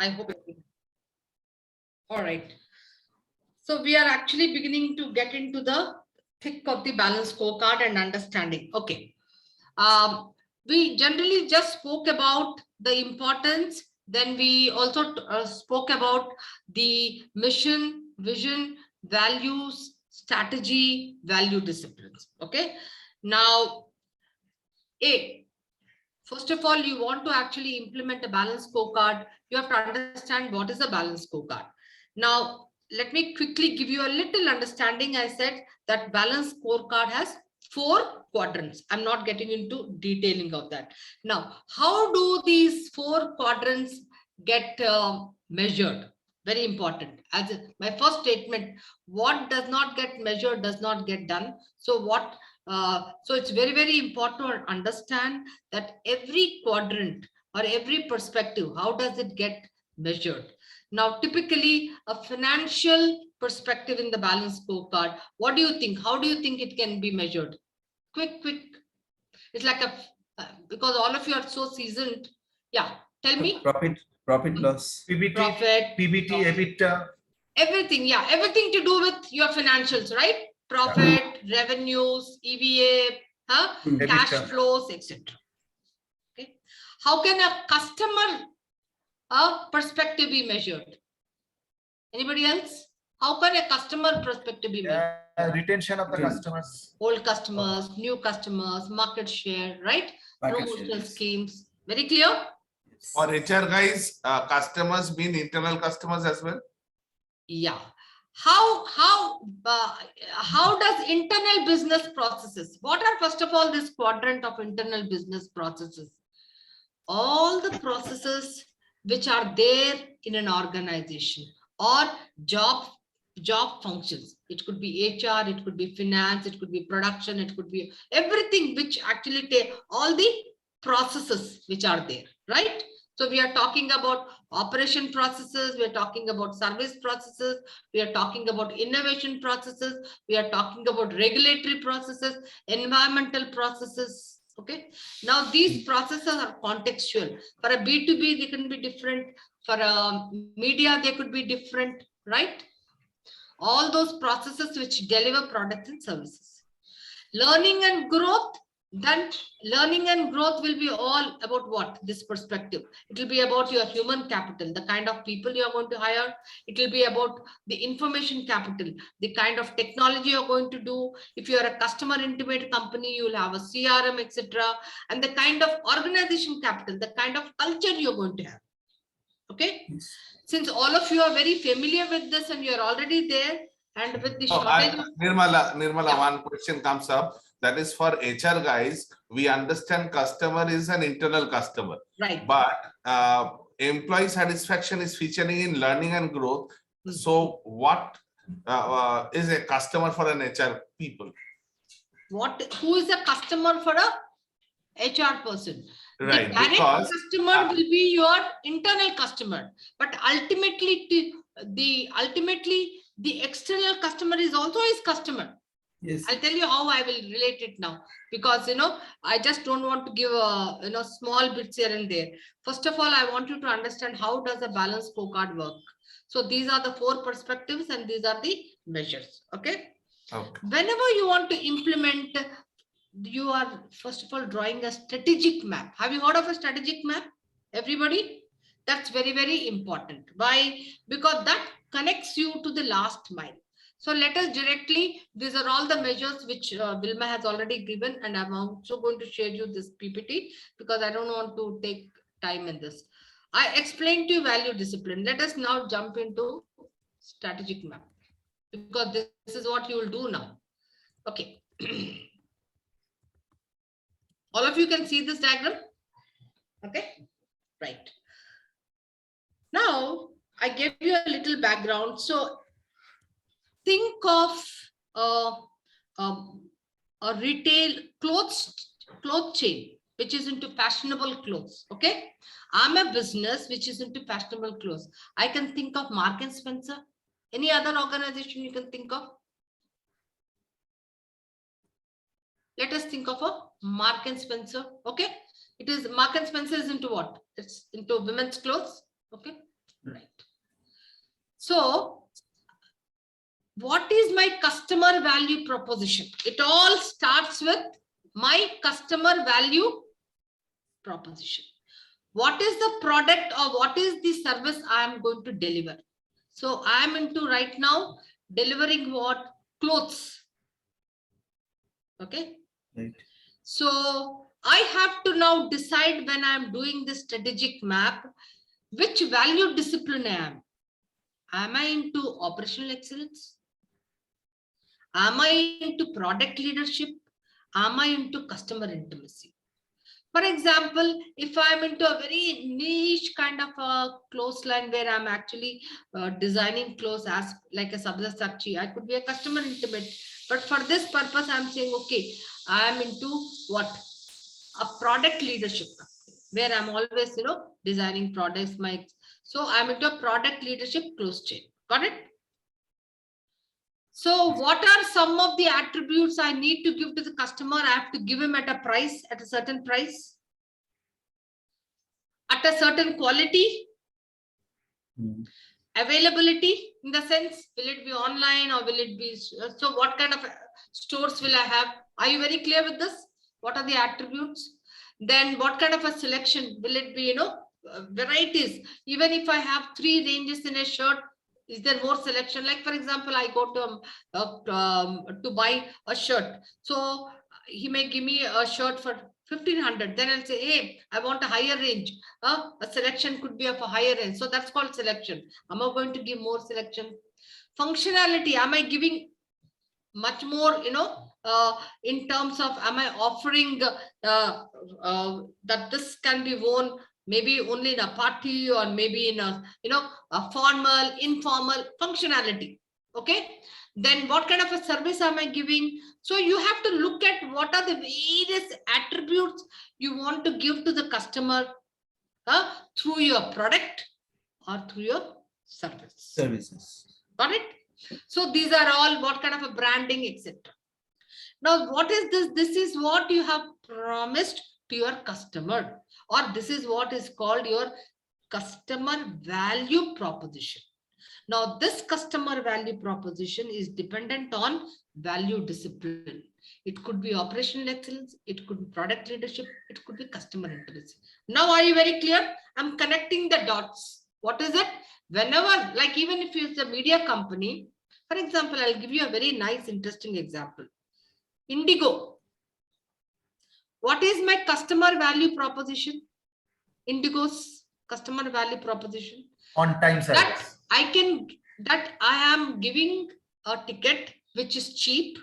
I hope. All right. So we are actually beginning to get into the thick of the balanced scorecard and understanding. Okay. We generally just spoke about the importance. Then we also spoke about the mission, vision, values, strategy, value disciplines. Okay. Now, first of all, you want to actually implement a balanced scorecard. You have to understand what is a balanced scorecard. Now, let me quickly give you a little understanding. I said that balanced scorecard has 4 quadrants. I'm not getting into detailing of that. Now, how do these 4 quadrants get measured? Very important. As my first statement, what does not get measured does not get done. So so it's very, very important to understand that every quadrant or every perspective, how does it get measured? Now, typically a financial perspective in the balanced scorecard, what do you think? How do you think it can be measured? Quick. It's like because all of you are so seasoned. Yeah, tell me. Profit loss. PBT, Profit, PBT, EBITDA. Everything, yeah, everything to do with your financials, right? Profit, revenues, EVA, cash flows, etc. Okay. How can a customer perspective be measured? Anybody else? How can a customer perspective be measured? Retention of the customers. Old customers, new customers, market share, right? Promotional schemes. Very clear? Yes. For HR guys, customers mean internal customers as well. Yeah. How does internal business processes? What are, first of all, this quadrant of internal business processes? All the processes which are there in an organization or job functions. It could be HR, it could be finance, it could be production, it could be everything which actually take all the processes which are there, right? So we are talking about operation processes, we are talking about service processes, we are talking about innovation processes, we are talking about regulatory processes, environmental processes. Okay. Now these processes are contextual. For a B2B, they can be different. For a media, they could be different, right? All those processes which deliver products and services. Learning and growth. Then learning and growth will be all about what? This perspective. It will be about your human capital, the kind of people you are going to hire. It will be about the information capital, the kind of technology you're going to do. If you are a customer intimate company, you will have a CRM, etc. And the kind of organization capital, the kind of culture you're going to have. Okay. Yes. Since all of you are very familiar with this and you're already there, and with the shortage. Nirmala, yeah. One question comes up. That is for HR guys, we understand customer is an internal customer. Right. But employee satisfaction is featuring in learning and growth. Mm-hmm. So what is a customer for an HR people? Who is a customer for a HR person? Right. The direct customer will be your internal customer, but ultimately the external customer is also his customer. Yes. I'll tell you how I will relate it now, because I just don't want to give small bits here and there. First of all, I want you to understand how does a balanced scorecard work. So these are the 4 perspectives and these are the measures. Okay. Whenever you want to implement, you are first of all drawing a strategic map. Have you heard of a strategic map? Everybody? That's very, very important. Why? Because that connects you to the last mile. So let us directly, these are all the measures which Vilma has already given, and I'm also going to share you this PPT because I don't want to take time in this. I explained to you value discipline. Let us now jump into strategic map, because this is what you will do now. Okay. All of you can see this diagram? Okay, right. Now, I gave you a little background. So, think of a retail clothes chain, which is into fashionable clothes. Okay, I'm a business which is into fashionable clothes. I can think of Mark and Spencer. Any other organization you can think of? Let us think of a Mark and Spencer. Okay, it is Mark and Spencer is into what? It's into women's clothes. Okay, So what is my customer value proposition? It all starts with my customer value proposition. What is the product or what is the service I am going to deliver? So I am into right now delivering what? Clothes. Okay. Right. So I have to now decide when I am doing this strategic map, which value discipline I am. Am I into operational excellence? Am I into product leadership? Am I into customer intimacy? For example, if I'm into a very niche kind of a clothes line where I'm actually designing clothes as like a Sabdasakshi, I could be a customer intimate. But for this purpose, I'm saying, okay, I'm into what? A product leadership where I'm always, designing products. So I'm into a product leadership close chain. Got it? So what are some of the attributes I need to give to the customer? I have to give him at a certain price, at a certain quality, availability in the sense, will it be online or will it be, so what kind of stores will I have? Are you very clear with this? What are the attributes? Then what kind of a selection will it be, varieties? Even if I have 3 ranges in a shirt, is there more selection? Like for example, I go to buy a shirt. So he may give me a shirt for 1500. Then I'll say, hey, I want a higher range. A selection could be of a higher range. So that's called selection. Am I going to give more selection? Functionality, am I giving much more, in terms of, am I offering that this can be worn maybe only in a party or maybe in a, a formal, informal functionality. Okay. Then what kind of a service am I giving? So you have to look at what are the various attributes you want to give to the customer through your product or through your services. Got it? So these are all what kind of a branding, etc. Now, what is this? This is what you have promised to your customer, or this is what is called your customer value proposition. Now, this customer value proposition is dependent on value discipline. It could be operational excellence, it could be product leadership, it could be customer intimacy. Now, are you very clear? I'm connecting the dots. What is it? Whenever, like even if it's a media company, for example, I'll give you a very nice, interesting example. Indigo. What is my customer value proposition? Indigo's customer value proposition. On time service. That I am giving a ticket which is cheap,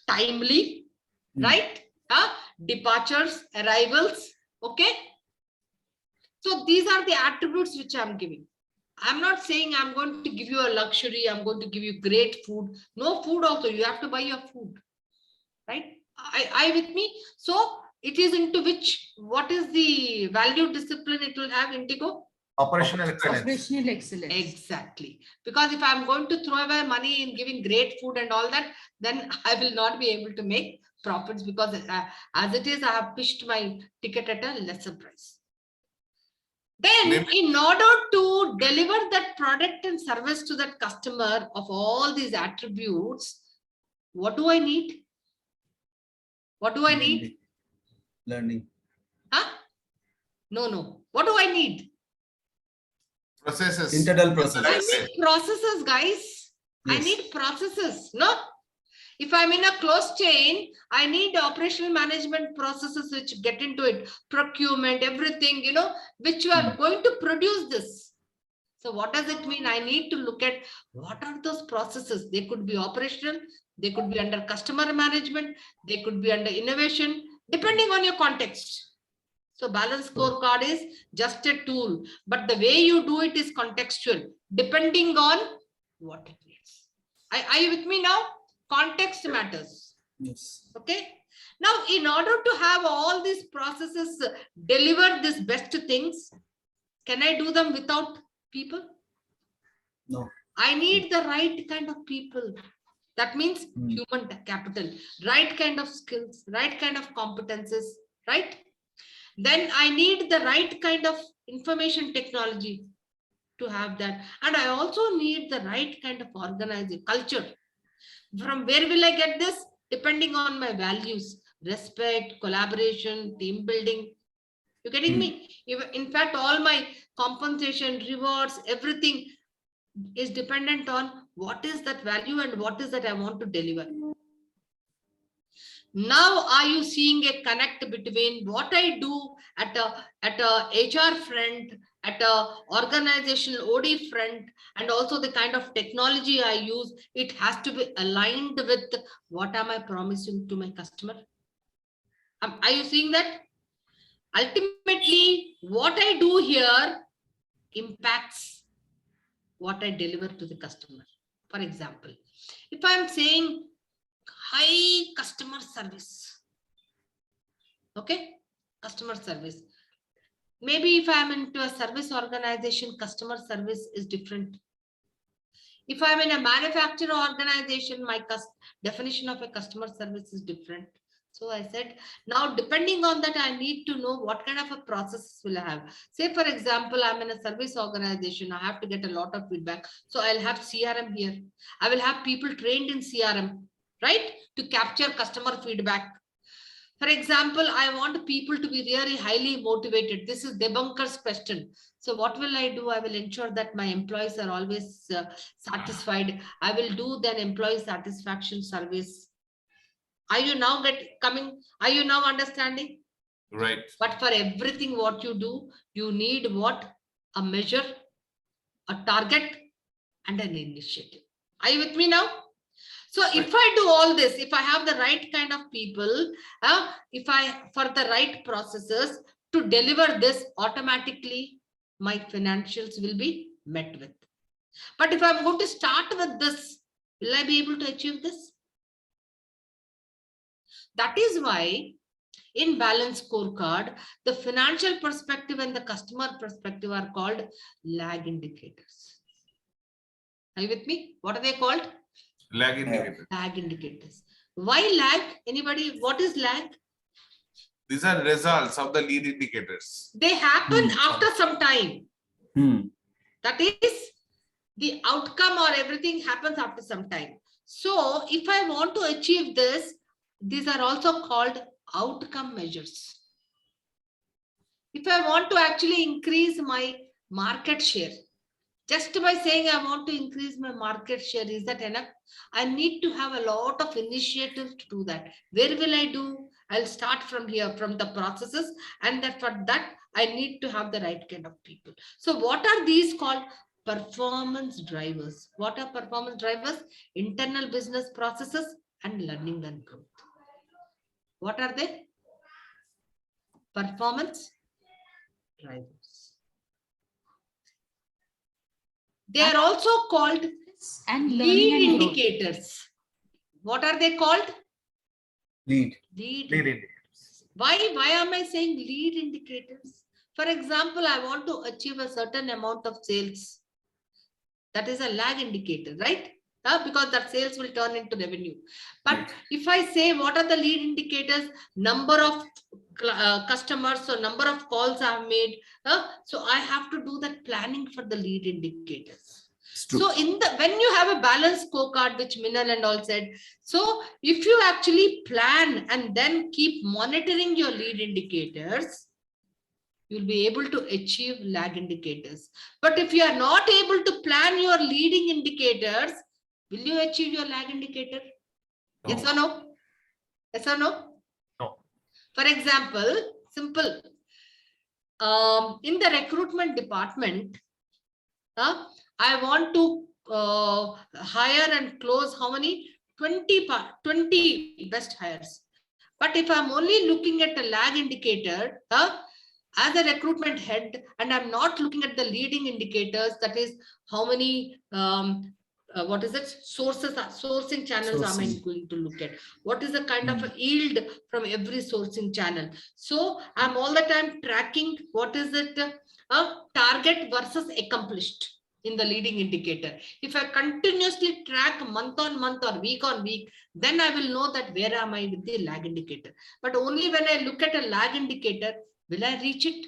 timely, right? Departures, arrivals. Okay. So these are the attributes which I'm giving. I'm not saying I'm going to give you a luxury, I'm going to give you great food. No food also, you have to buy your food. Right? I with me? So it is into which, what is the value discipline it will have, Indigo? Operational excellence. Operational excellence. Exactly. Because if I'm going to throw away money in giving great food and all that, then I will not be able to make profits because as it is, I have pitched my ticket at a lesser price. Then in order to deliver that product and service to that customer of all these attributes, what do I need? What do I need? Learning. Huh? No. What do I need? Processes. Internal process. I need processes, guys. Yes. I need processes. No? If I'm in a closed chain, I need operational management processes which get into it. Procurement, everything, which you are going to produce this. So what does it mean? I need to look at what are those processes. They could be operational. They could be under customer management. They could be under innovation, depending on your context. So balanced scorecard is just a tool, but the way you do it is contextual, depending on what it is. Are you with me now? Context matters. Yes. Okay. Now, in order to have all these processes deliver these best things, can I do them without people? No. I need the right kind of people. That means human capital, right kind of skills, right kind of competences, right? Then I need the right kind of information technology to have that. And I also need the right kind of organizing culture. From where will I get this? Depending on my values, respect, collaboration, team building. You getting me? In fact, all my compensation, rewards, everything is dependent on what is that value and what is that I want to deliver. Now, are you seeing a connect between what I do at a HR front, at a organizational OD front, and also the kind of technology I use? It has to be aligned with what am I promising to my customer? Are you seeing that? Ultimately, what I do here impacts what I deliver to the customer. For example, if I'm saying high customer service, okay, customer service. Maybe if I'm into a service organization, customer service is different. If I'm in a manufacturer organization, my definition of a customer service is different. So I said, now depending on that, I need to know what kind of a process will I have. Say, for example, I'm in a service organization. I have to get a lot of feedback. So I'll have CRM here. I will have people trained in CRM, right? To capture customer feedback. For example, I want people to be really highly motivated. This is debunker's question. So what will I do? I will ensure that my employees are always satisfied. I will do that employee satisfaction service. Are you now coming? Are you now understanding? Right. But for everything what you do, you need what? A measure, a target, and an initiative. Are you with me now? So if I do all this, if I have the right kind of people, if I for the right processes to deliver this, automatically my financials will be met with. But if I'm going to start with this, will I be able to achieve this? That is why in Balanced Scorecard, the financial perspective and the customer perspective are called lag indicators. Are you with me? What are they called? Lag indicators. Lag indicators. Why lag? Anybody? What is lag? These are results of the lead indicators. They happen after some time. That is, the outcome or everything happens after some time. So if I want to achieve this, these are also called outcome measures. If I want to actually increase my market share, just by saying I want to increase my market share, is that enough? I need to have a lot of initiatives to do that. Where will I do? I'll start from here, from the processes, and that for that, I need to have the right kind of people. So what are these called? Performance drivers. What are performance drivers? Internal business processes and learning and growth. What are they? Performance drivers. They are also called and lead learning and growth. indicators. What are they called? Lead. Lead. Lead indicators. Why am I saying lead indicators? For example, I want to achieve a certain amount of sales. That is a lag indicator, right? Because that sales will turn into revenue. But if I say what are the lead indicators, number of customers, so number of calls I have made, so I have to do that planning for the lead indicators. So when you have a balanced scorecard, which Minal and all said, so if you actually plan and then keep monitoring your lead indicators, you'll be able to achieve lag indicators. But if you are not able to plan your leading indicators, will you achieve your lag indicator? No. Yes or no? Yes or no? No. For example, simple. In the recruitment department, I want to hire and close how many? 20 best hires. But if I'm only looking at a lag indicator, as a recruitment head, and I'm not looking at the leading indicators, that is how many, what is it? Sourcing channels am I going to look at? What is the kind of a yield from every sourcing channel? So I'm all the time tracking what is it, target versus accomplished in the leading indicator. If I continuously track month on month or week on week, then I will know that where am I with the lag indicator. But only when I look at a lag indicator, will I reach it?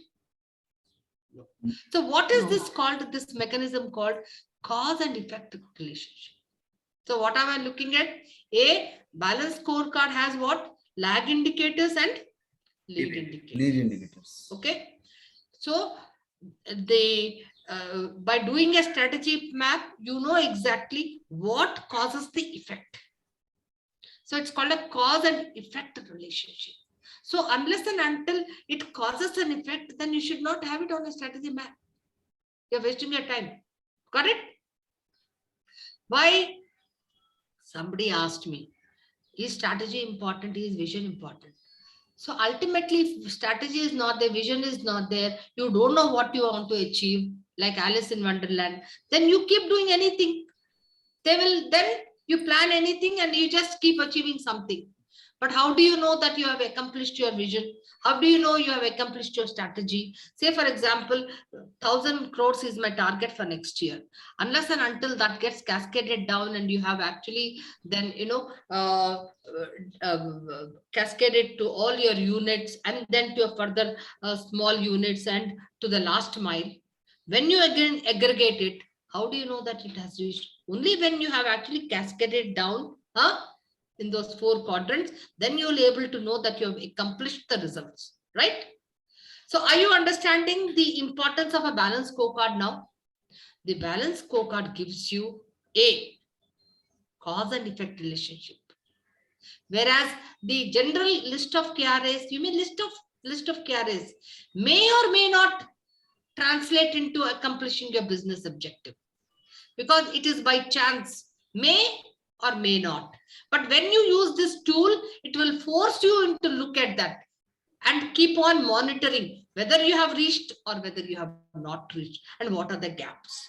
So what is No. this called, this mechanism called cause and effect relationship? So what am I looking at? A balanced scorecard has what? Lag indicators and lead indicators. Lead indicators. Okay. So by doing a strategy map, you know exactly what causes the effect. So it's called a cause and effect relationship. So unless and until it causes an effect, then you should not have it on a strategy map. You're wasting your time. Got it? Why? Somebody asked me, is strategy important? Is vision important? So ultimately, if strategy is not there, vision is not there, you don't know what you want to achieve, like Alice in Wonderland, then you keep doing anything. Then you plan anything and you just keep achieving something. But how do you know that you have accomplished your vision? How do you know you have accomplished your strategy? Say, for example, 1,000 crores is my target for next year. Unless and until that gets cascaded down and you have actually then, cascaded to all your units and then to a further small units and to the last mile. When you again aggregate it, how do you know that it has reached? Only when you have actually cascaded down in those 4 quadrants, then you'll be able to know that you have accomplished the results, right? So are you understanding the importance of a balanced scorecard now? The balanced scorecard gives you a cause and effect relationship. Whereas the general list of KRAs, you mean list of KRAs may or may not translate into accomplishing your business objective, because it is by chance, may or may not. But when you use this tool, it will force you to look at that and keep on monitoring whether you have reached or whether you have not reached and what are the gaps.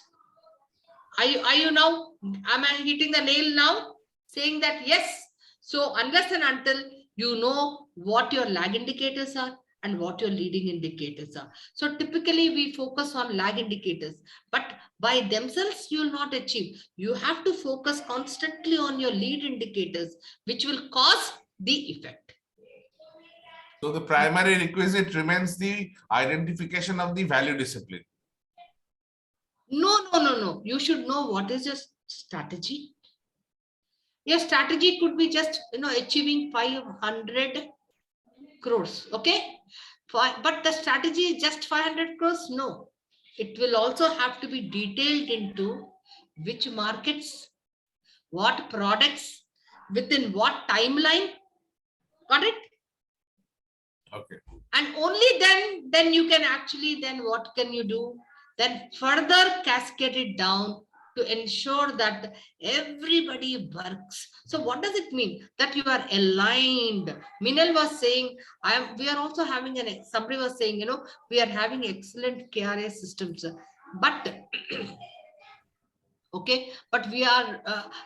Are you now, am I hitting the nail now? Saying that yes. So unless and until you know what your lag indicators are and what your leading indicators are. So typically we focus on lag indicators, but by themselves you will not achieve. You have to focus constantly on your lead indicators, which will cause the effect. So the primary requisite remains the identification of the value discipline. No. You should know what is your strategy. Your strategy could be just, achieving 500 crores. Okay. But the strategy is just 500 crores. No, it will also have to be detailed into which markets, what products, within what timeline. Got it? Okay. And only then you can actually, then what can you do? Then further cascade it down to ensure that everybody works. So what does it mean? That you are aligned. Minal was saying, we are also having somebody was saying, we are having excellent KRA systems, but okay, but we are,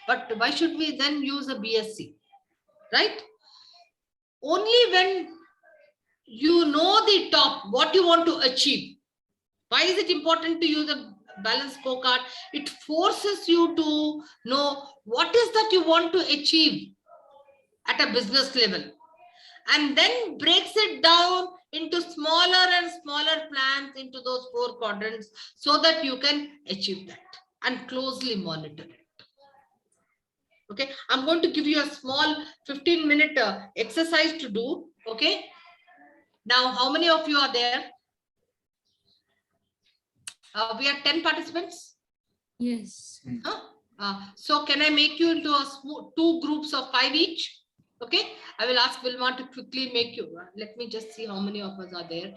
but why should we then use a BSc, right? Only when you know the top, what you want to achieve. Why is it important to use a balanced scorecard? It forces you to know what is that you want to achieve at a business level, and then breaks it down into smaller and smaller plans into those 4 quadrants so that you can achieve that and closely monitor it. Okay, I'm going to give you a small 15-minute exercise to do. Okay, now how many of you are there? We are 10 participants. Yes. So can I make you into 2 groups of 5 each? Okay, I will ask Wilma to quickly make you. Let me just see how many of us are there,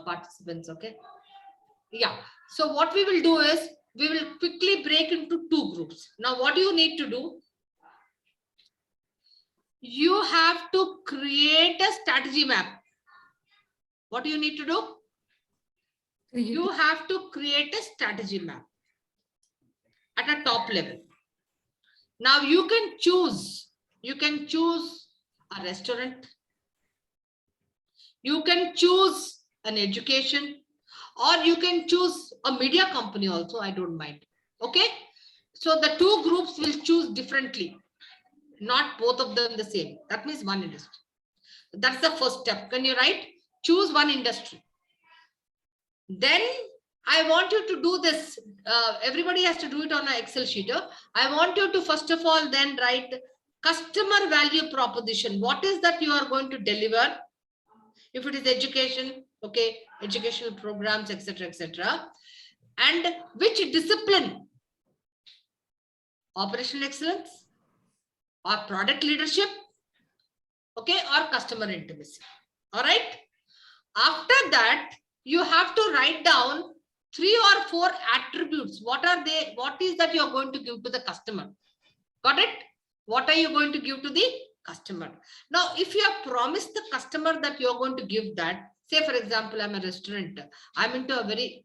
participants. Okay, yeah. So what we will do is we will quickly break into 2 groups. Now, what do you need to do? You have to create a strategy map. What do you need to do? You have to create a strategy map at a top level. Now you can choose a restaurant, you can choose an education, or you can choose a media company also. I don't mind. Okay, so the 2 groups will choose differently, not both of them the same. That means one industry. That's the first step. Can you write? Choose one industry. Then I want you to do this. Everybody has to do it on an Excel sheet. I want you to first of all then write customer value proposition. What is that you are going to deliver? If it is education, okay, educational programs, etc., etc. And which discipline? Operational excellence or product leadership, okay, or customer intimacy. All right. After that, you have to write down 3 or 4 attributes. What are they? What is that you're going to give to the customer? Got it? What are you going to give to the customer? Now, if you have promised the customer that you're going to give that, say for example, I'm a restaurant, I'm into a very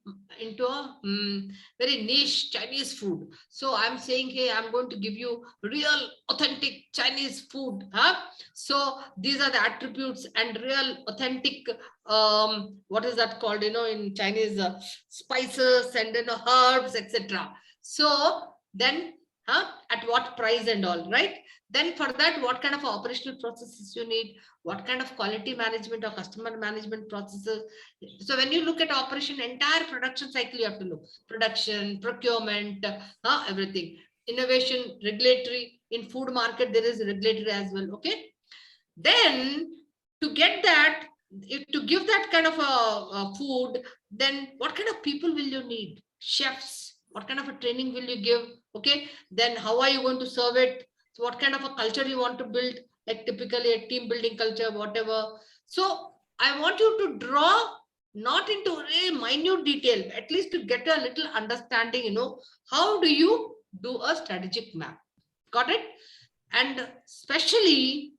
niche Chinese food. So I'm saying, hey, I'm going to give you real authentic Chinese food. So these are the attributes and real authentic, what is that called, in Chinese, spices and herbs, etc. So then at what price and all, right? Then for that, what kind of operational processes you need, what kind of quality management or customer management processes. So when you look at operation, entire production cycle, you have to look production, procurement, everything, innovation, regulatory. In food market, there is regulatory as well. Okay. Then to get that, to give that kind of a food, then what kind of people will you need? Chefs. What kind of a training will you give? Okay. Then how are you going to serve it? So what kind of a culture you want to build? Like typically a team building culture, whatever. So I want you to draw not into a minute detail, at least to get a little understanding, how do you do a strategic map? Got it? And especially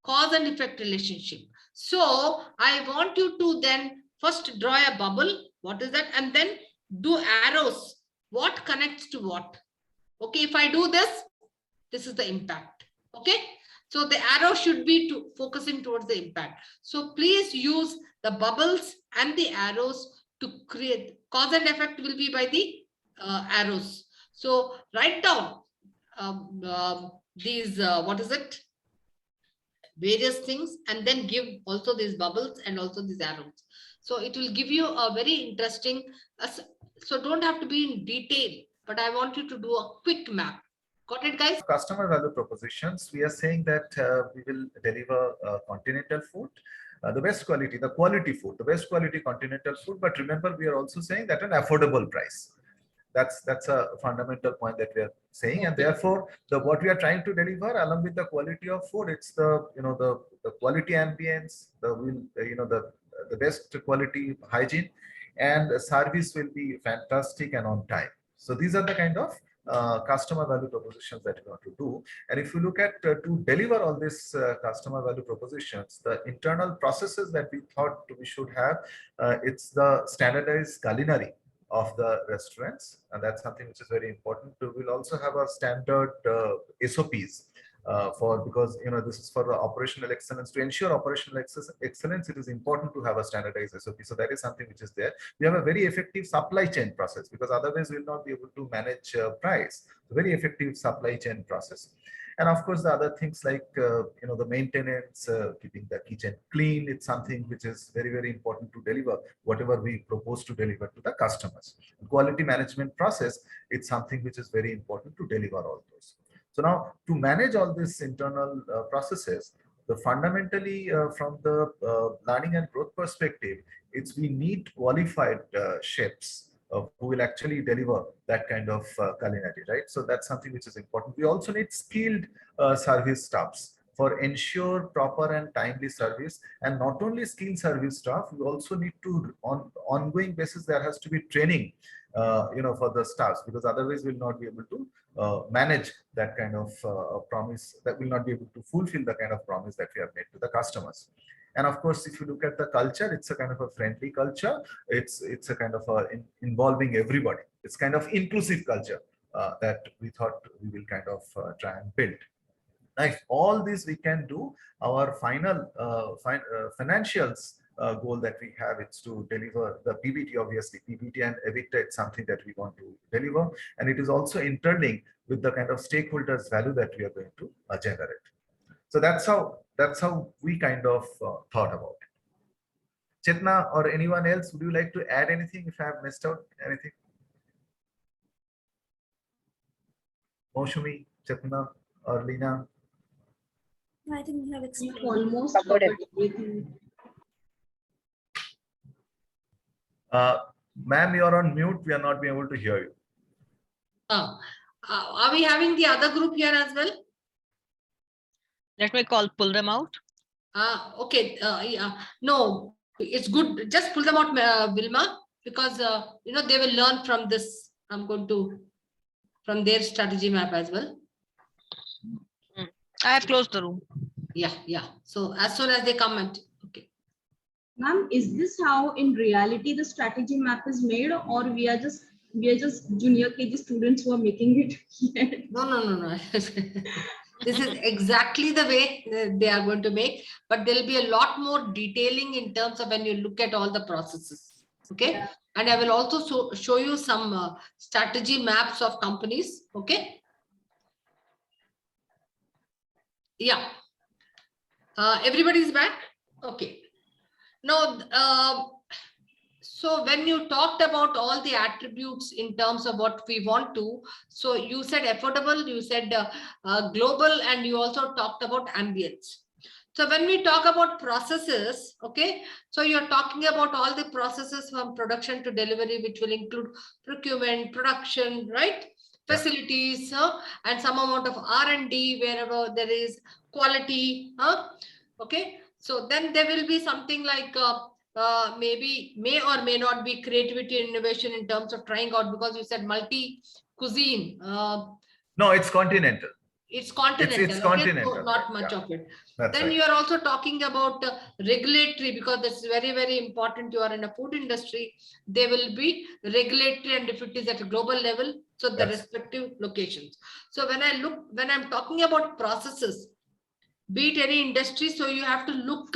cause and effect relationship. So I want you to then first draw a bubble. What is that? And then do arrows. What connects to what? Okay, if I do this, this is the impact. Okay. So the arrow should be to focusing towards the impact. So please use the bubbles and the arrows to create. Cause and effect will be by the arrows. So write down these, what is it? Various things, and then give also these bubbles and also these arrows. So it will give you a very interesting, so don't have to be in detail, but I want you to do a quick map. Got it, guys? Customer value propositions, we are saying that we will deliver continental food, the best quality, the quality food, the best quality continental food. But remember, we are also saying that an affordable price. That's a fundamental point that we are saying, and therefore what we are trying to deliver along with the quality of food, it's the the quality ambience, the best quality hygiene, and service will be fantastic and on time. So these are the kind of customer value propositions that we want to do. And if you look at to deliver all these customer value propositions, the internal processes that we thought we should have, it's the standardized culinary of the restaurants, and that's something which is very important. We will also have a standard SOPs because this is for the operational excellence. To ensure operational excellence, it is important to have a standardized SOP. So that is something which is there. We have a very effective supply chain process, because otherwise we will not be able to manage price. So very effective supply chain process. And of course, the other things like the maintenance, keeping the kitchen clean, it's something which is very, very important to deliver whatever we propose to deliver to the customers. Quality management process, it's something which is very important to deliver all those. So now, to manage all these internal processes, the fundamentally from the learning and growth perspective, it's we need qualified chefs who will actually deliver that kind of culinary, right? So that's something which is important. We also need skilled service staffs for ensure proper and timely service, and not only skilled service staff, we also need to on ongoing basis there has to be training, for the staffs, because otherwise we'll not be able to manage that kind of promise, that will not be able to fulfill the kind of promise that we have made to the customers. And of course, if you look at the culture, it's a kind of a friendly culture. It's a kind of involving everybody. It's kind of inclusive culture that we thought we will kind of try and build. Now, if all this we can do, our final financials goal that we have, it's to deliver the PBT. Obviously, PBT and EBITDA, it's something that we want to deliver, and it is also interlinked with the kind of stakeholders value that we are going to generate. So that's how we kind of thought about it. Chetna or anyone else, would you like to add anything if I have missed out anything? Moshumi, Chetna or Lina? I think we have explained. Almost covered everything. Ma'am, you are on mute. We are not being able to hear you. Are we having the other group here as well? Let me pull them out. Okay. Yeah. No, it's good. Just pull them out, Vilma, because they will learn from this. I'm going to from their strategy map as well. I have closed the room. Yeah, yeah. So as soon as they come and okay. Ma'am, is this how in reality the strategy map is made, or we are just junior KG students who are making it? No. This is exactly the way they are going to make, but there'll be a lot more detailing in terms of when you look at all the processes. Okay. Yeah. And I will also show you some strategy maps of companies. Okay. Yeah. Everybody's back. Okay. Now, so when you talked about all the attributes in terms of what we want to, so you said affordable, you said global, and you also talked about ambience. So when we talk about processes, okay, so you're talking about all the processes from production to delivery, which will include procurement, production, right? Yeah. Facilities, and some amount of R&D wherever there is quality, okay. So then there will be something like maybe may or may not be creativity and innovation in terms of trying out, because you said multi cuisine. No, it's continental. It's continental. It's okay? continental. So not much Yeah. of it. That's Then right. you are also talking about regulatory, because that's very, very important. You are in a food industry. There will be regulatory, and if it is at a global level, so the Yes. respective locations. So when I'm talking about processes, be it any industry, so you have to look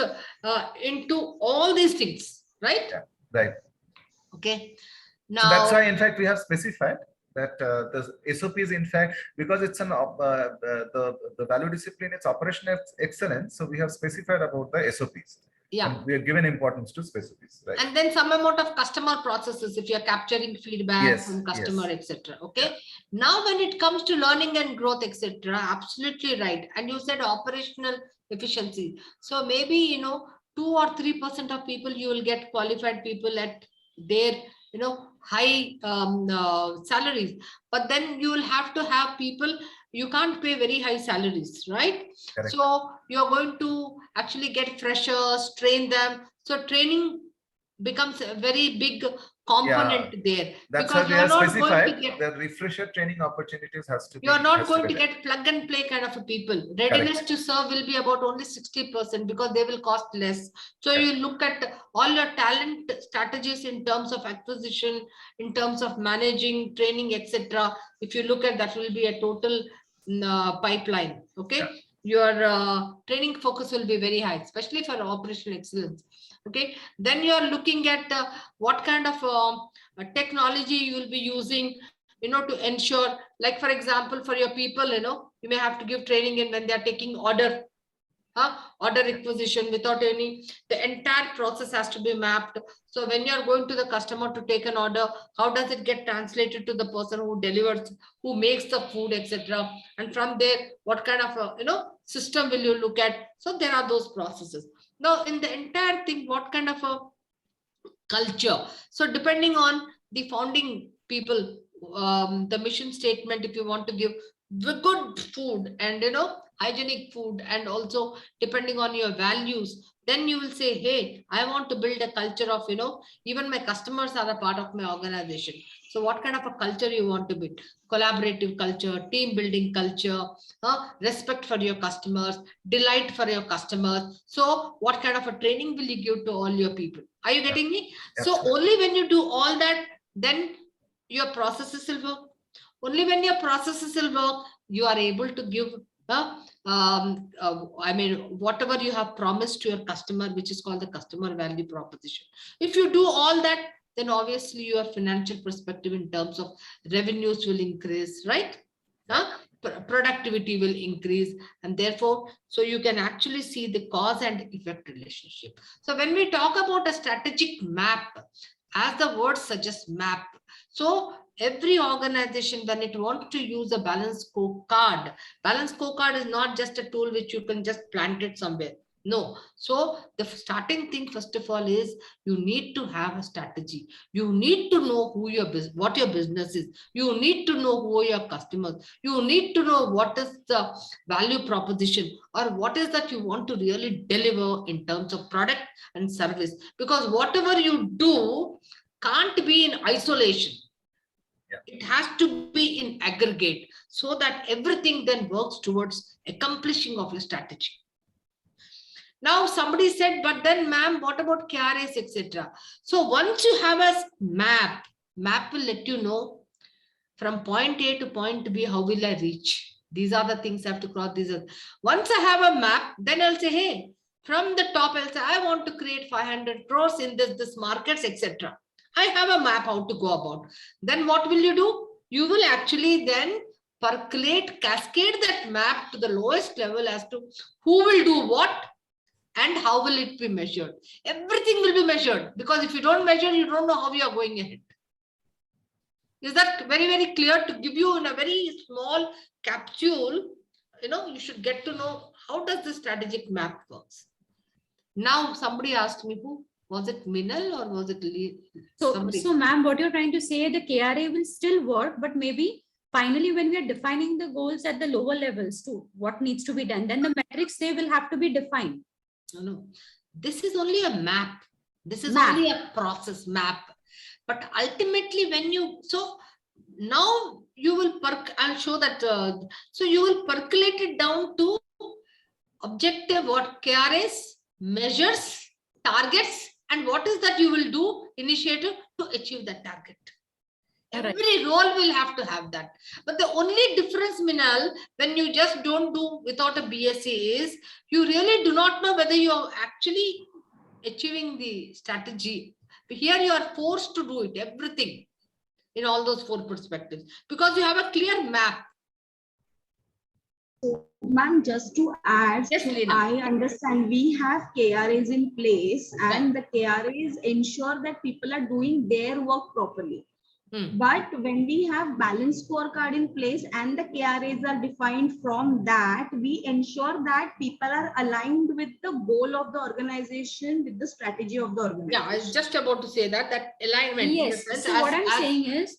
into all these things, right? Yeah. Right. Okay. So that's Now, why, in fact, we have specified that the SOP is, in fact, because it's the value discipline, it's operational excellence. So we have specified about the SOPs. yeah. And we are given importance to SOPs. Right. And then some amount of customer processes, if you're capturing feedback Yes, from customer, yes. etc. Okay. Now, when it comes to learning and growth, etc., absolutely right. And you said operational efficiency. So maybe 2 or 3% of people, you will get qualified people at their high salaries. But then you will have to have people. You can't pay very high salaries, right? Correct. So you're going to actually get freshers, train them. So training becomes a very big component there. That's why Because we you're have not going to specified get, the refresher training opportunities has to be. you're not has going be to there. get plug and play kind of a people. Readiness to serve will be about only 60% because they will cost less. So Yeah. you look at all your talent strategies in terms of acquisition, in terms of managing, training, etc. If you look at that, will be a total pipeline. Okay. Yeah. Your training focus will be very high, especially for operational excellence. Okay. Then you are looking at what kind of technology you will be using, to ensure, like, for example, for your people, you may have to give training in when they are taking order requisition without the entire process has to be mapped. So when you're going to the customer to take an order, how does it get translated to the person who delivers, who makes the food, etc. And from there, what kind of system will you look at? So there are those processes. Now in the entire thing, what kind of a culture? So depending on the founding people, the mission statement, if you want to give the good food and hygienic food, and also depending on your values, then you will say, hey, I want to build a culture of even my customers are a part of my organization. So what kind of a culture you want to build? Collaborative culture, team building culture, respect for your customers, delight for your customers. So what kind of a training will you give to all your people? Are you getting me? So Absolutely. only when you do all that, then your processes will work. Only when your processes will work, you are able to give whatever you have promised to your customer, which is called the customer value proposition. If you do all that, then obviously your financial perspective in terms of revenues will increase, right? productivity will increase, and therefore, so you can actually see the cause and effect relationship. So when we talk about a strategic map, as the word suggests, map, so every organization, when it wants to use a balanced scorecard is not just a tool which you can just plant it somewhere. No. So the starting thing, first of all, is you need to have a strategy. You need to know who your business, what your business is. You need to know who are your customers. You need to know what is the value proposition, or what is that you want to really deliver in terms of product and service. Because whatever you do can't be in isolation. It has to be in aggregate, so that everything then works towards accomplishing of your strategy. Now somebody said, but then ma'am, what about KRAs, etc.? So once you have a map will let you know from point A to point B, how will I reach? These are the things I have to cross. Once I have a map, then I'll say, hey, from the top, I'll say, I want to create 500 crores in this markets, etc. I have a map how to go about. Then what will you do? You will actually then percolate, cascade that map to the lowest level as to who will do what and how will it be measured. Everything will be measured, because if you don't measure, you don't know how you are going ahead. Is that very, very clear? To give you in a very small capsule, you should get to know how does the strategic map works. Now somebody asked me, who was it, Minal or was it Lee? So ma'am, what you're trying to say, the KRA will still work, but maybe finally when we are defining the goals at the lower levels too, what needs to be done, then the metrics, they will have to be defined. No. This is only a map. This is Map. only a process map. But ultimately, when you, so now you will, I'll show that. So you will percolate it down to objective, what KRAs, measures, targets, and what is that you will do, initiative to achieve that target. Every role will have to have that. But the only difference, Minal, when you just don't do without a BSc is, you really do not know whether you are actually achieving the strategy. Here you are forced to do it, everything in all those 4 perspectives, because you have a clear map. Ma'am, just to add, Yes, so Leena. I understand we have KRAs in place, and the KRAs ensure that people are doing their work properly. But when we have balanced scorecard in place and the KRAs are defined from that, we ensure that people are aligned with the goal of the organization, with the strategy of the organization. Yeah, I was just about to say that alignment. Yes. So what I'm saying is,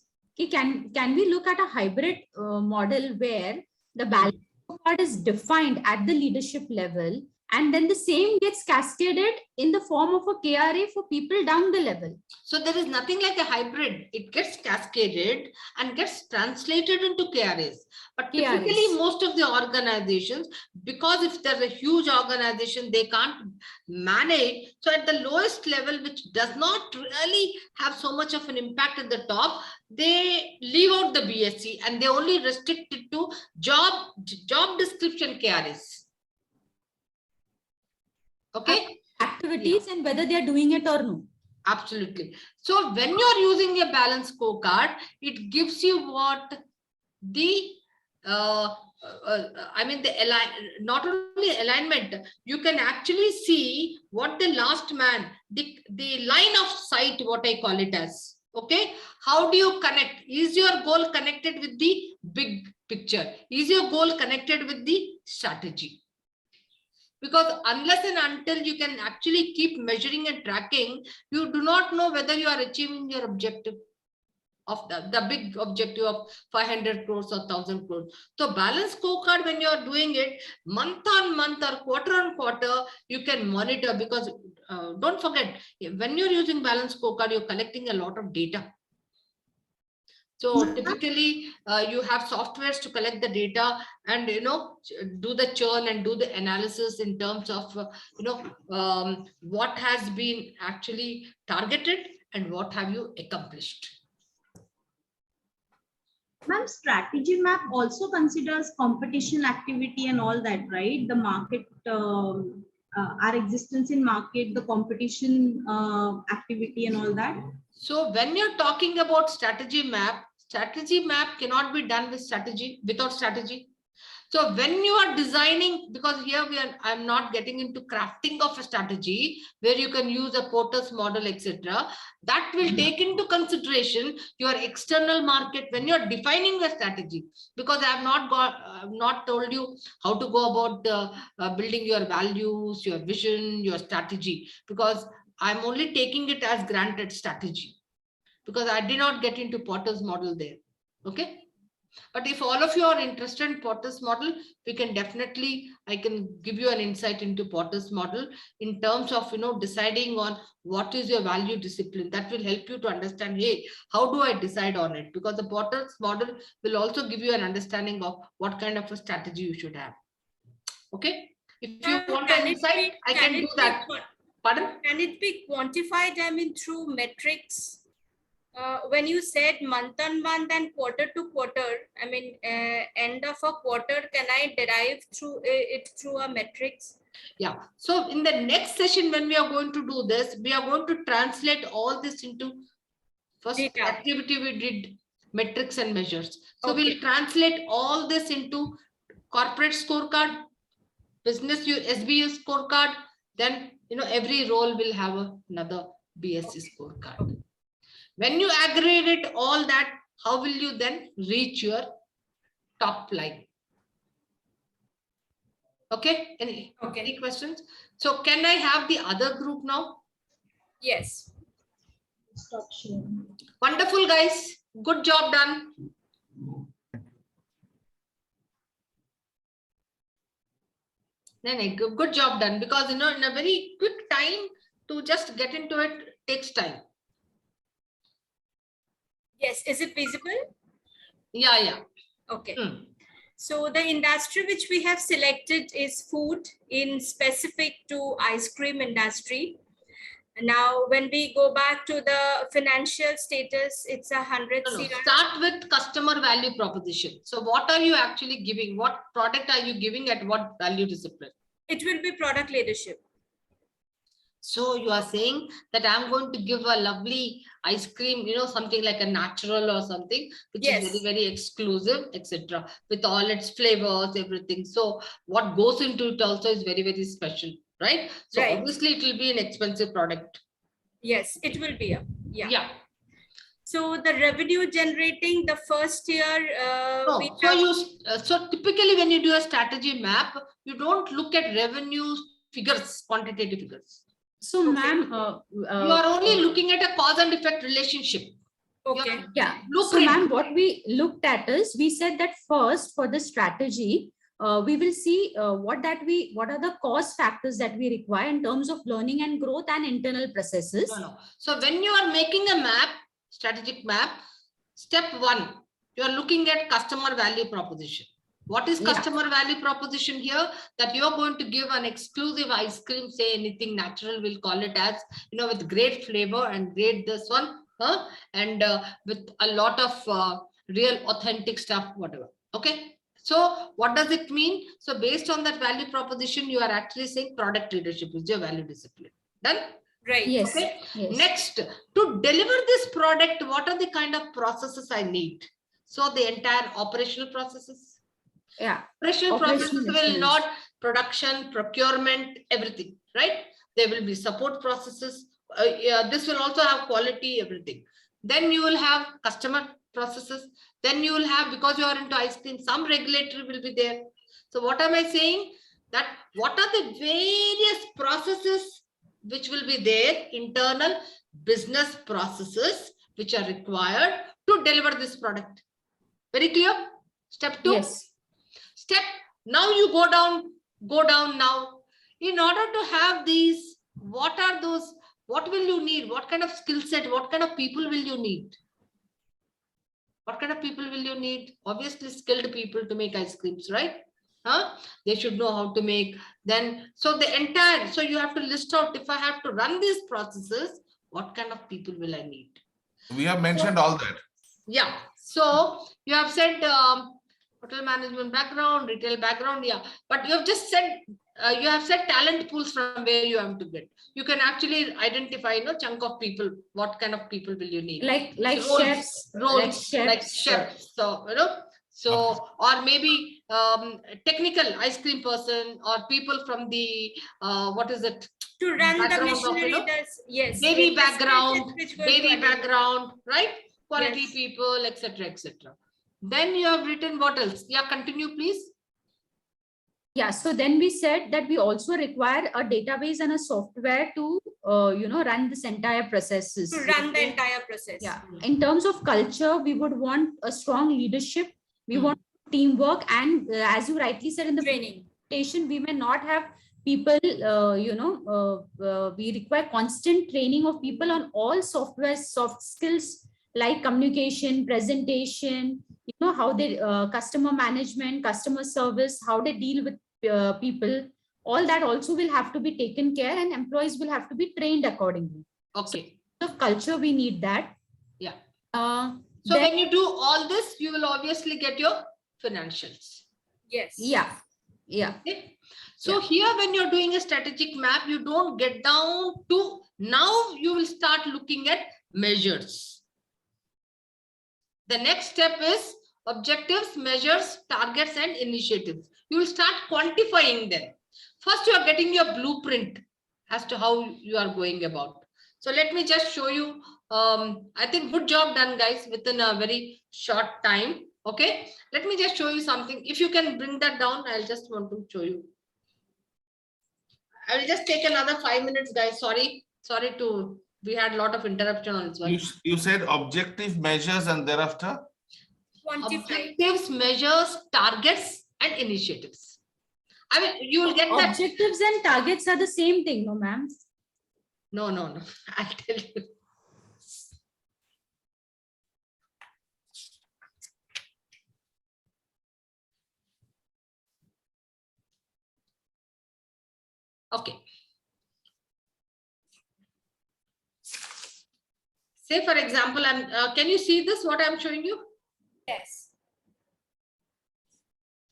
can we look at a hybrid model where the balance scorecard is defined at the leadership level, and then the same gets cascaded in the form of a KRA for people down the level? So there is nothing like a hybrid. It gets cascaded and gets translated into KRAs. But typically most of the organizations, because if there's a huge organization, they can't manage. So at the lowest level, which does not really have so much of an impact at the top, they leave out the BSc and they only restrict it to job description KRAs. Okay. Activities and whether they are doing it or no. Absolutely. So when you're using a balanced scorecard, it gives you what the not only alignment, you can actually see what the last man, the line of sight, what I call it as. Okay, how do you connect? Is your goal connected with the big picture? Is your goal connected with the strategy? Because unless and until you can actually keep measuring and tracking, you do not know whether you are achieving your objective of the big objective of 500 crores or 1,000 crores. So balance scorecard, when you are doing it month on month or quarter on quarter, you can monitor, because don't forget, when you're using balance scorecard, you're collecting a lot of data. So typically you have softwares to collect the data and, do the churn and do the analysis in terms of, what has been actually targeted and what have you accomplished. Ma'am, strategy map also considers competition activity and all that, right? The market, our existence in market, the competition activity and all that. So when you're talking about strategy map cannot be done with without strategy. So when you are designing, because here I'm not getting into crafting of a strategy where you can use a Porter's model, etc. That will take into consideration your external market when you're defining the strategy. Because I've not told you how to go about building your values, your vision, your strategy, because I'm only taking it as granted strategy, because I did not get into Porter's model there. Okay. But if all of you are interested in Porter's model, we can definitely, I can give you an insight into Porter's model in terms of, deciding on what is your value discipline. That will help you to understand, hey, how do I decide on it? Because the Porter's model will also give you an understanding of what kind of a strategy you should have. Okay. If you want an insight, I can do that. Pardon? Can it be quantified, I mean, through metrics? When you said month on month and quarter to quarter, I mean, end of a quarter, can I derive it through a metrics? Yeah. So in the next session, when we are going to do this, we are going to translate all this into first Data. activity we did, metrics and measures. So Okay. we'll translate all this into corporate scorecard, business SBU scorecard. Then, every role will have another BSc scorecard. When you aggregate all that, how will you then reach your top line? Okay. Any questions? So can I have the other group now? Yes. Stop sharing. Wonderful, guys. Good job done. No, good job done, because in a very quick time to just get into it takes time. Yes. Is it visible? Yeah. Okay. So the industry which we have selected is food, in specific to ice cream industry. Now, when we go back to the financial status, it's 100 No, CR. start with customer value proposition. So what are you actually giving? What product are you giving at what value discipline? It will be product leadership. So you are saying that I'm going to give a lovely ice cream, something like a natural or something, which Yes. is very, very exclusive, etc., with all its flavors, everything. So what goes into it also is very, very special, right? So Right. obviously it will be an expensive product. Yes, it will be. Yeah. So the revenue generating the first year. So typically when you do a strategy map, you don't look at revenue figures, quantitative figures. So, ma'am, You are only looking at a cause and effect relationship. Okay. yeah. So, Blueprint. ma'am, what we looked at is, we said that first for the strategy, we will see what are the cost factors that we require in terms of learning and growth and internal processes. No. So when you are making a map, strategic map, step 1, you are looking at customer value proposition. What is customer value proposition here? That you are going to give an exclusive ice cream, say anything natural, we'll call it as, with great flavor and great this one, and with a lot of real authentic stuff, whatever. Okay. So what does it mean? So based on that value proposition, you are actually saying product leadership is your value discipline. Done? Right. Yes. Okay. Yes. Next, to deliver this product, what are the kind of processes I need? So the entire operational processes. Yeah. Operational processes Operational will excellence. not production, procurement, everything, right? There will be support processes. This will also have quality, everything. Then you will have customer processes. Then you will have, because you are into ice cream, some regulatory will be there. So what am I saying? That what are the various processes which will be there, internal business processes which are required to deliver this product? Very clear? Step 2. Yes. Now you go down now. In order to have these, what are those, what will you need? What kind of skill set, what kind of people will you need? What kind of people will you need? Obviously skilled people to make ice creams, right? They should know how to make. Then, so you have to list out, if I have to run these processes, what kind of people will I need? We have mentioned all that. Yeah. So you have said hotel management background, retail background, but you have just said talent pools from where you have to get. You can actually identify chunk of people. What kind of people will you need? Like roles, chefs. like chefs. So So, or maybe technical ice cream person or people from the, what is it? To run the Background of, machinery, yes. baby the skills background, which going to baby identify. background, right? Quality Yes. people, etc., etc. Then you have written what else? Yeah, continue, please. Yeah, so then we said that we also require a database and a software to, run this entire processes. To run the entire process. Yeah, in terms of culture, we would want a strong leadership. We Hmm. want teamwork, and as you rightly said in the Training. presentation, we may not have people, we require constant training of people on all software, soft skills like communication, presentation, how they, customer management, customer service, how they deal with people. All that also will have to be taken care, and employees will have to be trained accordingly. Okay. So of culture, we need that. Yeah. So So when you do all this, you will obviously get your financials. Yes. yeah. Okay. So here, when you're doing a strategic map, you don't get down to, now you will start looking at measures. The next step is objectives, measures, targets, and initiatives. You will start quantifying them. First, you are getting your blueprint as to how you are going about. So let me just show you. I think good job done, guys, within a very short time. Okay, let me just show you something. If you can bring that down, I'll just want to show you. I will just take another 5 minutes, guys. Sorry to, we had a lot of interruption on this one. You said objective measures and thereafter? Quantify. Objectives, measures, targets, and initiatives. I mean, you will get that. Objectives and targets are the same thing, no, ma'am? No. I'll tell you. Okay. Say, for example, can you see this, what I'm showing you? Yes.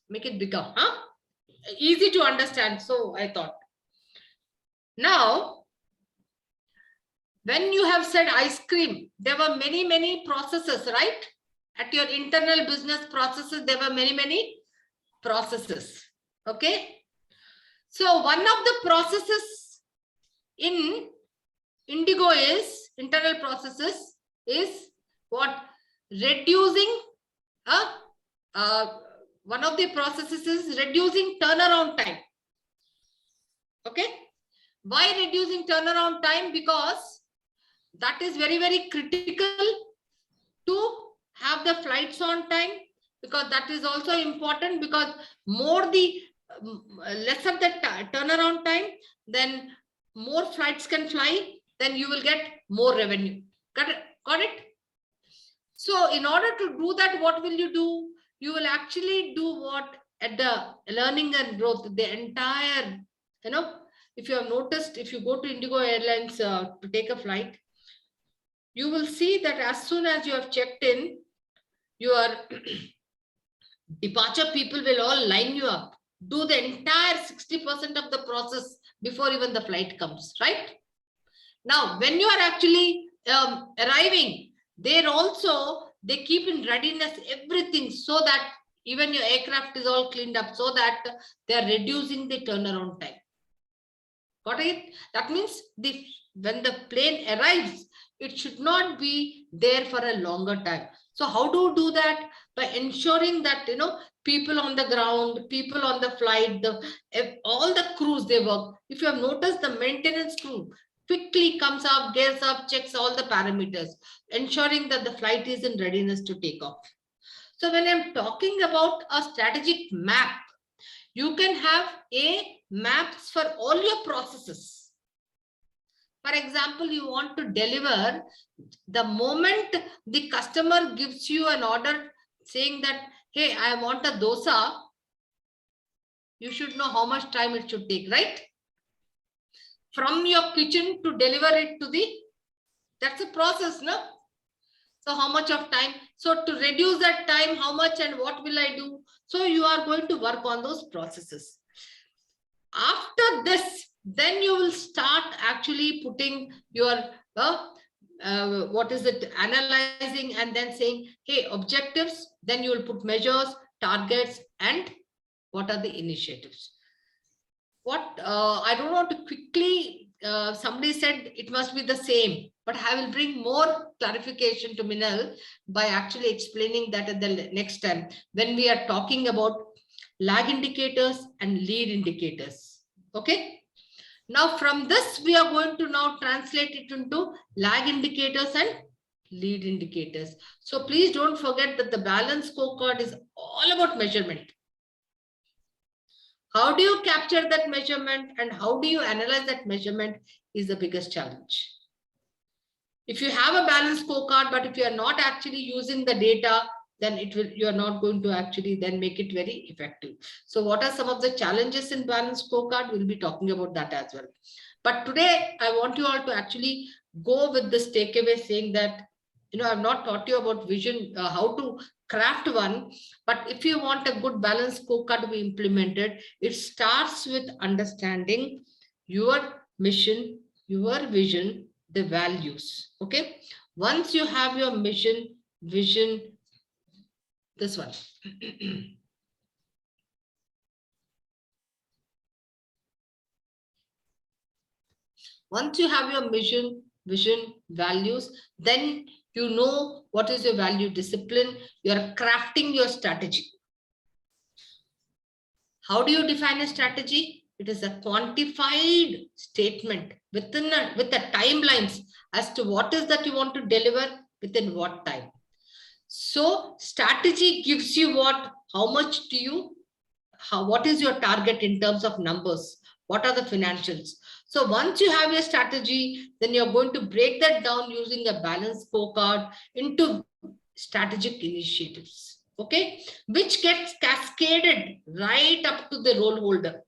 Make it bigger, huh? Easy to understand, so I thought. Now, when you have said ice cream, there were many processes, right? At your internal business processes, there were many processes. Okay. So one of the processes in Indigo is, internal processes is what? Reducing, one of the processes is reducing turnaround time. Okay. Why reducing turnaround time? Because that is very critical to have the flights on time, because that is also important, because more the lesser the turnaround time, then more flights can fly, then you will get more revenue. Got it? So in order to do that, what will you do? You will actually do what? At the learning and growth, the entire, if you have noticed, if you go to Indigo Airlines to take a flight, you will see that as soon as you have checked in, your departure people will all line you up, do the entire 60% of the process before even the flight comes, right? Now, when you are actually arriving, there also, they keep in readiness everything, so that even your aircraft is all cleaned up, so that they are reducing the turnaround time. Got it? That means when the plane arrives, it should not be there for a longer time. So how do you do that? By ensuring that, people on the ground, people on the flight, all the crews, they work. If you have noticed, the maintenance crew quickly comes up, gears up, checks all the parameters, ensuring that the flight is in readiness to take off. So when I'm talking about a strategic map, you can have maps for all your processes. For example, you want to deliver, the moment the customer gives you an order saying that, hey, I want a dosa, you should know how much time it should take, right? From your kitchen to deliver it to that's a process, no? So how much of time? So to reduce that time, how much and what will I do? So you are going to work on those processes. After this, then you will start actually putting your what is it, analyzing and then saying, hey, objectives, then you will put measures, targets, and what are the initiatives. What I don't want to quickly, somebody said it must be the same, but I will bring more clarification to Minal by actually explaining that at the next time when we are talking about lag indicators and lead indicators. Okay. Now from this, we are going to now translate it into lag indicators and lead indicators. So please don't forget that the balanced scorecard is all about measurement. How do you capture that measurement and how do you analyze that measurement is the biggest challenge. If you have a balanced scorecard, but if you are not actually using the data, then you are not going to actually then make it very effective. So what are some of the challenges in balanced scorecard? We'll be talking about that as well. But today I want you all to actually go with this takeaway saying that, I've not taught you about vision, how to craft one, but if you want a good balanced scorecard to be implemented, it starts with understanding your mission, your vision, the values. Okay. Once you have your mission, vision, this one. Once you have your mission, vision, values, then you know what is your value discipline. You are crafting your strategy. How do you define a strategy? It is a quantified statement with the timelines as to what is that you want to deliver within what time. So strategy gives you what, how much do you, what is your target in terms of numbers? What are the financials? So once you have your strategy, then you're going to break that down using a balanced scorecard into strategic initiatives, okay, which gets cascaded right up to the role holder,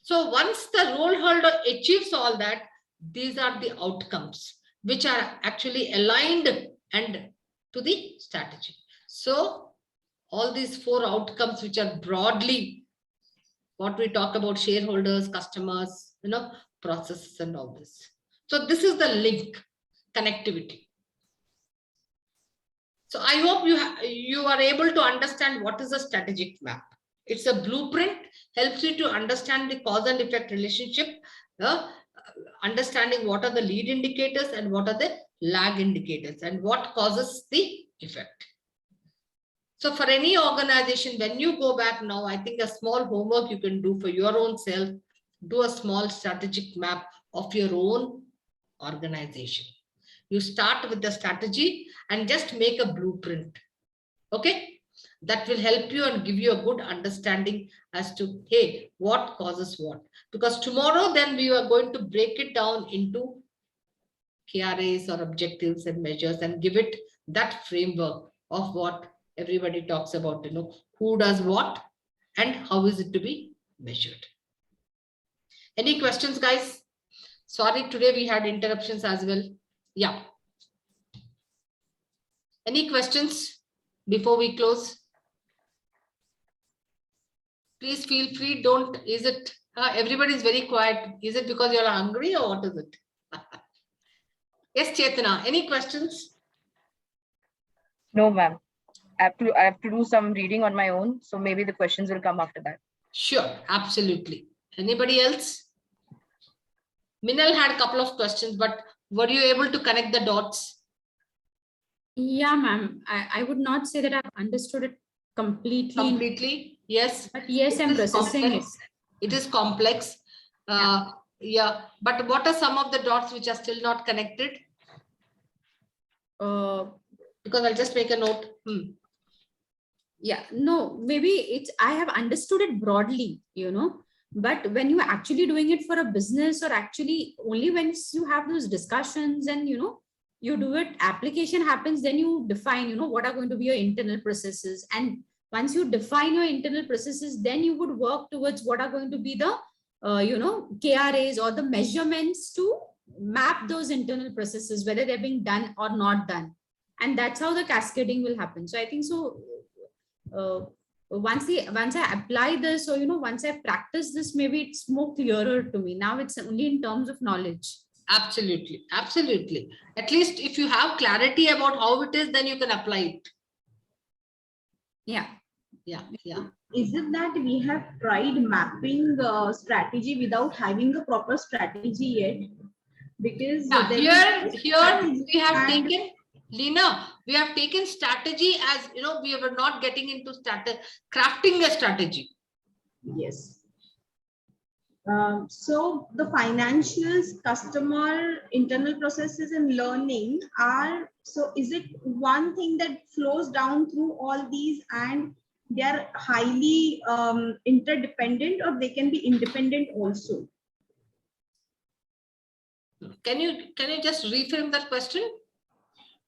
So once the role holder achieves all that, these are the outcomes which are actually aligned and to the strategy. So all these 4 outcomes, which are broadly what we talk about, shareholders, customers, processes and all this. So this is the link, connectivity. So I hope you are able to understand what is a strategic map. It's a blueprint, helps you to understand the cause and effect relationship, understanding what are the lead indicators and what are the lag indicators and what causes the effect. So for any organization, when you go back now, I think a small homework you can do for your own self, do a small strategic map of your own organization. You start with the strategy and just make a blueprint. Okay. That will help you and give you a good understanding as to, hey, what causes what? Because tomorrow, then we are going to break it down into KRAs or objectives and measures and give it that framework of what everybody talks about, who does what and how is it to be measured. Any questions, guys? Sorry, today we had interruptions as well. Yeah. Any questions before we close? Please feel free. Don't, is it, everybody is very quiet. Is it because you're hungry or what is it? Yes, Chetana, any questions? No, ma'am. I have to do some reading on my own. So maybe the questions will come after that. Sure, absolutely. Anybody else? Minal had a couple of questions, but were you able to connect the dots? Yeah, ma'am. I would not say that I've understood it completely. Completely, yes. But yes, I'm processing it. It is complex. Yeah, but what are some of the dots which are still not connected? Because I'll just make a note. Yeah, no, maybe I have understood it broadly, but when you're actually doing it for a business or actually only when you have those discussions and, you do it, application happens, then you define, what are going to be your internal processes. And once you define your internal processes, then you would work towards what are going to be the, KRAs or the measurements to map those internal processes, whether they're being done or not done. And that's how the cascading will happen. So I think so. once I apply this, or once I practice this, maybe it's more clearer to me. Now it's only in terms of knowledge. Absolutely, absolutely. At least if you have clarity about how it is, then you can apply it. Yeah. Is it that we have tried mapping strategy without having a proper strategy yet? Because here we have taken, Lena, we have taken strategy as, we were not getting into crafting a strategy. Yes. So the financials, customer, internal processes, and learning are, so is it one thing that flows down through all these and they are highly interdependent, or they can be independent also? Can you just reframe that question?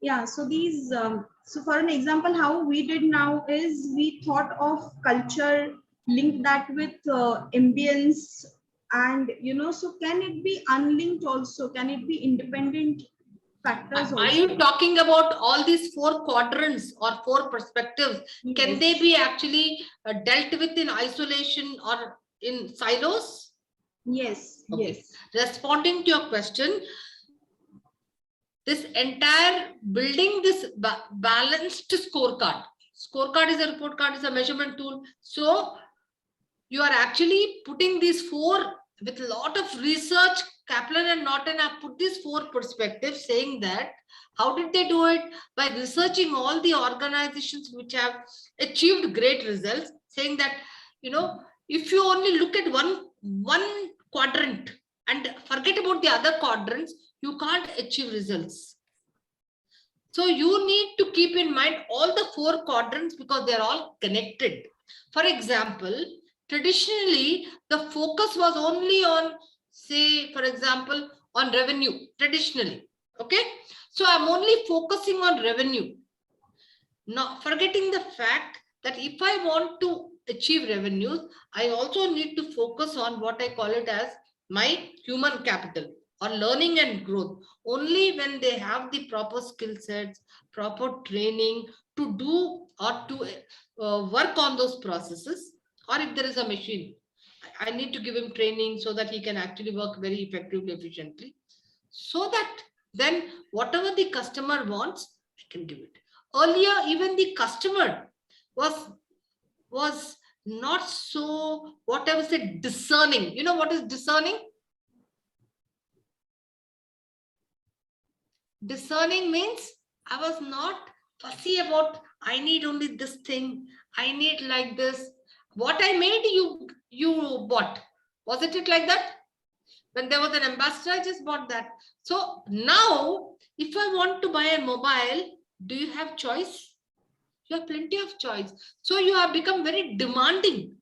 Yeah, so these, so for an example, how we did now is we thought of culture, link that with ambience, and so can it be unlinked also? Can it be independent factors also? Are you talking about all these 4 quadrants or 4 perspectives? Yes. Can they be actually dealt with in isolation or in silos? Yes, Okay. yes. Responding to your question, this entire building this balanced scorecard. Scorecard is a report card, is a measurement tool. So you are actually putting these 4 with a lot of research. Kaplan and Norton have put these 4 perspectives, saying that how did they do it? By researching all the organizations which have achieved great results, saying that, if you only look at one quadrant and forget about the other quadrants, you can't achieve results. So you need to keep in mind all the 4 quadrants because they're all connected. For example, traditionally, the focus was only on, say, for example, on revenue, traditionally. Okay. So I'm only focusing on revenue. Now, forgetting the fact that if I want to achieve revenues, I also need to focus on what I call it as my human capital or learning and growth. Only when they have the proper skill sets, proper training to do or to work on those processes, or if there is a machine, I need to give him training so that he can actually work very effectively, efficiently, so that then whatever the customer wants, I can give it. Earlier, even the customer was not so, what I would say, discerning. You know what is discerning? Discerning means I was not fussy about, I need only this thing, I need like this. What I made, you bought. Wasn't it like that? When there was an ambassador, I just bought that. So now, if I want to buy a mobile, do you have choice? You have plenty of choice. So you have become very demanding.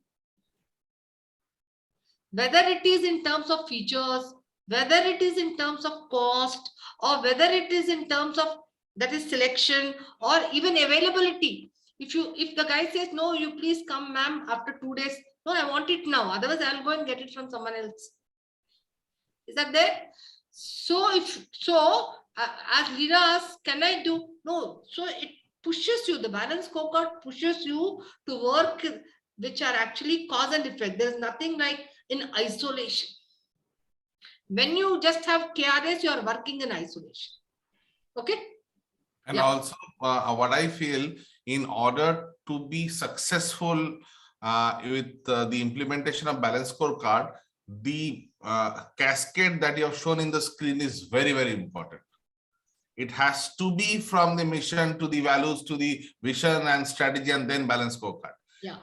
Whether it is in terms of features, whether it is in terms of cost, or whether it is in terms of, that is, selection or even availability. If the guy says, no, you please come, ma'am, after 2 days. No, I want it now. Otherwise, I'll go and get it from someone else. Is that there? So as Lina asked, can I do? No. So it pushes you, the balanced scorecard pushes you to work which are actually cause and effect. There's nothing like in isolation. When you just have KRAs, you are working in isolation. Okay. And also what I feel, in order to be successful with the implementation of balanced scorecard, the cascade that you have shown in the screen is very, very important. It has to be from the mission to the values to the vision and strategy, and then balanced scorecard. Yeah.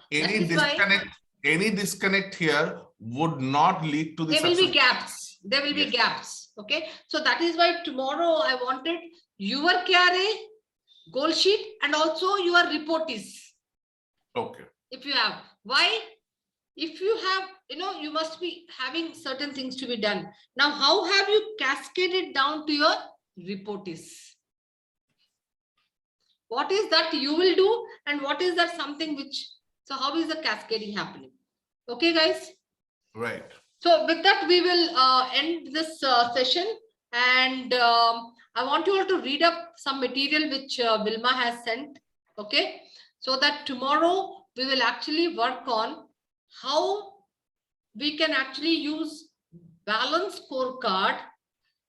Any disconnect here would not lead to the success. There will be gaps. There will be gaps. Okay. So that is why tomorrow I wanted your KRA, goal sheet, and also your reportees. Okay. If you have. Why? If you have, you must be having certain things to be done. Now, how have you cascaded down to your reportees? What is that you will do, and what is that something which, so how is the cascading happening? Okay, guys? Right. So with that, we will end this session, and I want you all to read up some material which Vilma has sent, okay? So that tomorrow we will actually work on how we can actually use balanced scorecard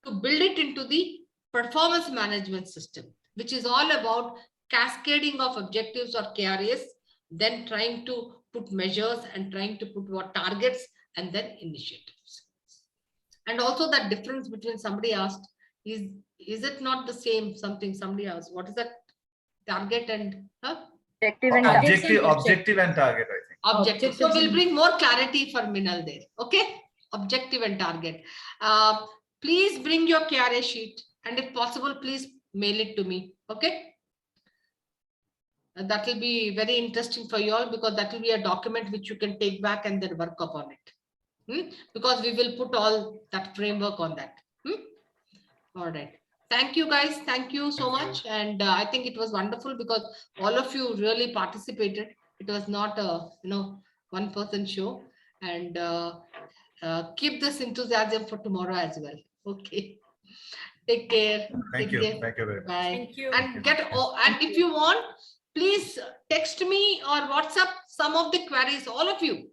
to build it into the performance management system, which is all about cascading of objectives or KRAs, then trying to put measures and trying to put what targets and then initiatives. And also that difference between, somebody asked, is it not the same, somebody asked, what is that target and Objective and target. Objective and target, I think. objective. So we'll bring more clarity for Minal there. Okay, objective and target. Please bring your KRA sheet, and if possible, please mail it to me. Okay, that will be very interesting for you all, because that will be a document which you can take back and then work upon it. Because we will put all that framework on that. All right. Thank you, guys. Thank you so much. And I think it was wonderful because all of you really participated. It was not a one-person show. And keep this enthusiasm for tomorrow as well. Okay. Take care. Thank you. Thank you very much. Bye. Thank you. And if you want, please text me or WhatsApp some of the queries, all of you.